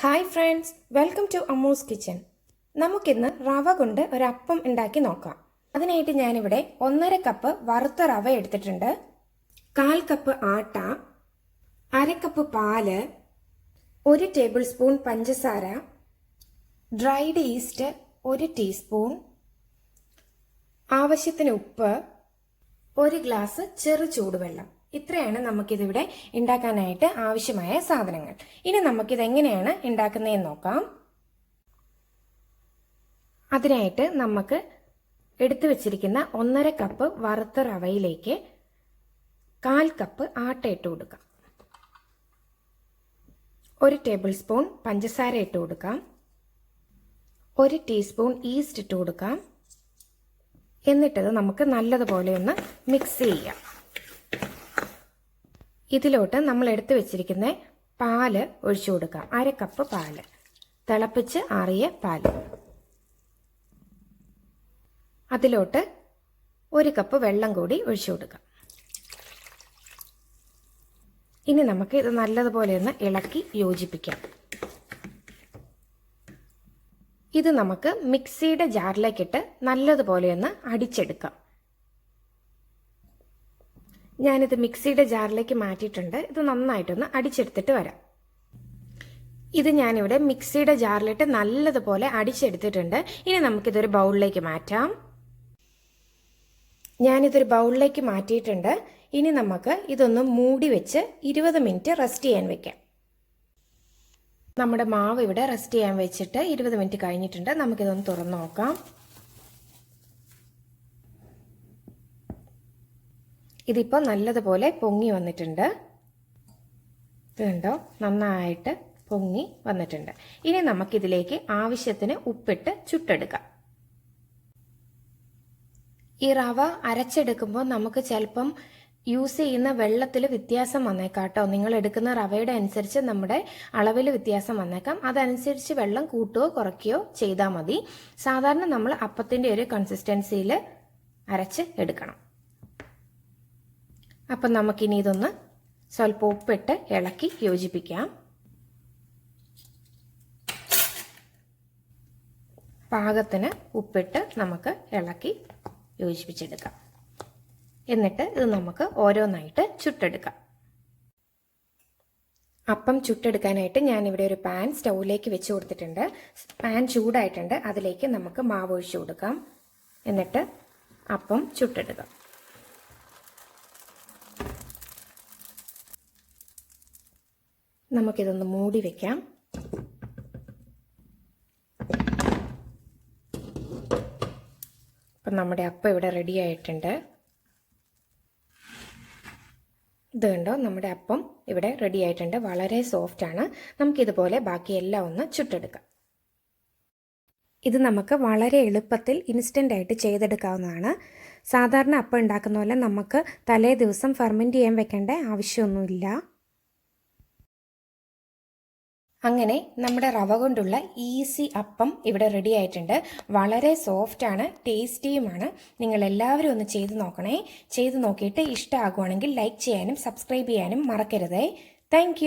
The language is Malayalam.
Hi friends, welcome to Ammu's kitchen. നമുക്കിന്ന് റവ കൊണ്ട് ഒരു അപ്പം ഉണ്ടാക്കി നോക്കാം. അതിനായിട്ട് ഞാനിവിടെ 1.5 കപ്പ് വറുത്ത റവ എടുത്തിട്ടുണ്ട്, 1/4 കപ്പ് ആട്ട, 1/2 കപ്പ് പാല്, 1 ടേബിൾ സ്പൂൺ പഞ്ചസാര, ഡ്രൈഡ് ഈസ്റ്റ് 1 ടീസ്പൂൺ, ആവശ്യത്തിന് ഉപ്പ്, 1 ഗ്ലാസ് ചെറു ചൂടുവെള്ളം. ഇത്രയാണ് നമുക്കിതിവിടെ ഉണ്ടാക്കാനായിട്ട് ആവശ്യമായ സാധനങ്ങൾ. ഇനി നമുക്കിത് എങ്ങനെയാണ് ഉണ്ടാക്കുന്നതെന്ന് നോക്കാം. അതിനായിട്ട് നമുക്ക് എടുത്തു വെച്ചിരിക്കുന്ന 1.5 കപ്പ് വറുത്ത റവയിലേക്ക് 1/4 കപ്പ് ആട്ട ഇട്ട് കൊടുക്കാം. 1 ടേബിൾ സ്പൂൺ പഞ്ചസാര ഇട്ട് കൊടുക്കാം. 1 ടീസ്പൂൺ ഈസ്റ്റ് ഇട്ട് കൊടുക്കാം. എന്നിട്ടത് നമുക്ക് നല്ലതുപോലെ ഒന്ന് മിക്സ് ചെയ്യാം. ഇതിലോട്ട് നമ്മൾ എടുത്തു വെച്ചിരിക്കുന്ന പാല് ഒഴിച്ചു കൊടുക്കാം. 1/2 കപ്പ് പാല്, തിളപ്പിച്ച് ആറിയ പാല്. അതിലോട്ട് 1 കപ്പ് വെള്ളം കൂടി ഒഴിച്ചു കൊടുക്കാം. ഇനി നമുക്ക് ഇത് നല്ലതുപോലെ ഒന്ന് ഇളക്കി യോജിപ്പിക്കാം. ഇത് നമുക്ക് മിക്സിയുടെ ജാറിലേക്കിട്ട് നല്ലതുപോലെ ഒന്ന് അടിച്ചെടുക്കാം. ഞാനിത് മിക്സിയുടെ ജാറിലേക്ക് മാറ്റിയിട്ടുണ്ട്. ഇത് നന്നായിട്ടൊന്ന് അടിച്ചെടുത്തിട്ട് വരാം. ഇത് ഞാനിവിടെ മിക്സിയുടെ ജാറിലിട്ട് നല്ലതുപോലെ അടിച്ചെടുത്തിട്ടുണ്ട്. ഇനി നമുക്കിതൊരു ബൗളിലേക്ക് മാറ്റാം. ഞാനിതൊരു ബൗളിലേക്ക് മാറ്റിയിട്ടുണ്ട്. ഇനി നമുക്ക് ഇതൊന്ന് മൂടി വെച്ച് 20 മിനിറ്റ് റെസ്റ്റ് ചെയ്യാൻ വെക്കാം. നമ്മുടെ മാവ് ഇവിടെ റെസ്റ്റ് ചെയ്യാൻ വെച്ചിട്ട് 20 മിനിറ്റ് കഴിഞ്ഞിട്ടുണ്ട്. നമുക്കിതൊന്ന് തുറന്നു നോക്കാം. ഇതിപ്പോൾ നല്ലതുപോലെ പൊങ്ങി വന്നിട്ടുണ്ട്. ഇത് കണ്ടോ, നന്നായിട്ട് പൊങ്ങി വന്നിട്ടുണ്ട്. ഇനി നമുക്കിതിലേക്ക് ആവശ്യത്തിന് ഉപ്പിട്ട് ചുട്ടെടുക്കാം. ഈ റവ അരച്ചെടുക്കുമ്പോൾ നമുക്ക് ചിലപ്പം യൂസ് ചെയ്യുന്ന വെള്ളത്തിൽ വ്യത്യാസം വന്നേക്കാം കേട്ടോ. നിങ്ങൾ എടുക്കുന്ന റവയുടെ അനുസരിച്ച് നമ്മുടെ അളവിൽ വ്യത്യാസം വന്നേക്കാം. അതനുസരിച്ച് വെള്ളം കൂട്ടുകയോ കുറയ്ക്കുകയോ ചെയ്താൽ മതി. സാധാരണ നമ്മൾ അപ്പത്തിൻ്റെ ഒരു കൺസിസ്റ്റൻസിയിൽ അരച്ച് എടുക്കണം. അപ്പം നമുക്കിനി ഇതൊന്ന് സ്വല്പം ഉപ്പിട്ട് ഇളക്കി യോജിപ്പിക്കാം. പാകത്തിന് ഉപ്പിട്ട് നമുക്ക് ഇളക്കി യോജിപ്പിച്ചെടുക്കാം. എന്നിട്ട് ഇത് നമുക്ക് ഓരോന്നായിട്ട് ചുട്ടെടുക്കാം. അപ്പം ചുട്ടെടുക്കാനായിട്ട് ഞാനിവിടെ ഒരു പാൻ സ്റ്റൗവിലേക്ക് വെച്ച് കൊടുത്തിട്ടുണ്ട്. പാൻ ചൂടായിട്ടുണ്ട്. അതിലേക്ക് നമുക്ക് മാവ് ഒഴിച്ചു കൊടുക്കാം. എന്നിട്ട് അപ്പം ചുട്ടെടുക്കാം. നമുക്കിതൊന്ന് മൂടി വെക്കാം. അപ്പം നമ്മുടെ അപ്പം ഇവിടെ റെഡി ആയിട്ടുണ്ട്. ഇത് കണ്ടോ, നമ്മുടെ അപ്പം ഇവിടെ റെഡി ആയിട്ടുണ്ട്. വളരെ സോഫ്റ്റ് ആണ്. നമുക്കിതുപോലെ ബാക്കിയെല്ലാം ഒന്ന് ചുട്ടെടുക്കാം. ഇത് നമുക്ക് വളരെ എളുപ്പത്തിൽ ഇൻസ്റ്റൻ്റ് ആയിട്ട് ചെയ്തെടുക്കാവുന്നതാണ്. സാധാരണ അപ്പം ഉണ്ടാക്കുന്ന പോലെ നമുക്ക് തലേ ദിവസം ഫെർമെൻറ്റ് ചെയ്യാൻ വെക്കേണ്ട ആവശ്യമൊന്നുമില്ല. അങ്ങനെ നമ്മുടെ റവ കൊണ്ടുള്ള ഈസി അപ്പം ഇവിടെ റെഡി ആയിട്ടുണ്ട്. വളരെ സോഫ്റ്റ് ആണ്, ടേസ്റ്റിയുമാണ്. നിങ്ങൾ എല്ലാവരും ഒന്ന് ചെയ്ത് നോക്കണേ. ചെയ്ത് നോക്കിയിട്ട് ഇഷ്ടമാകുവാണെങ്കിൽ ലൈക്ക് ചെയ്യാനും സബ്സ്ക്രൈബ് ചെയ്യാനും മറക്കരുതേ. താങ്ക്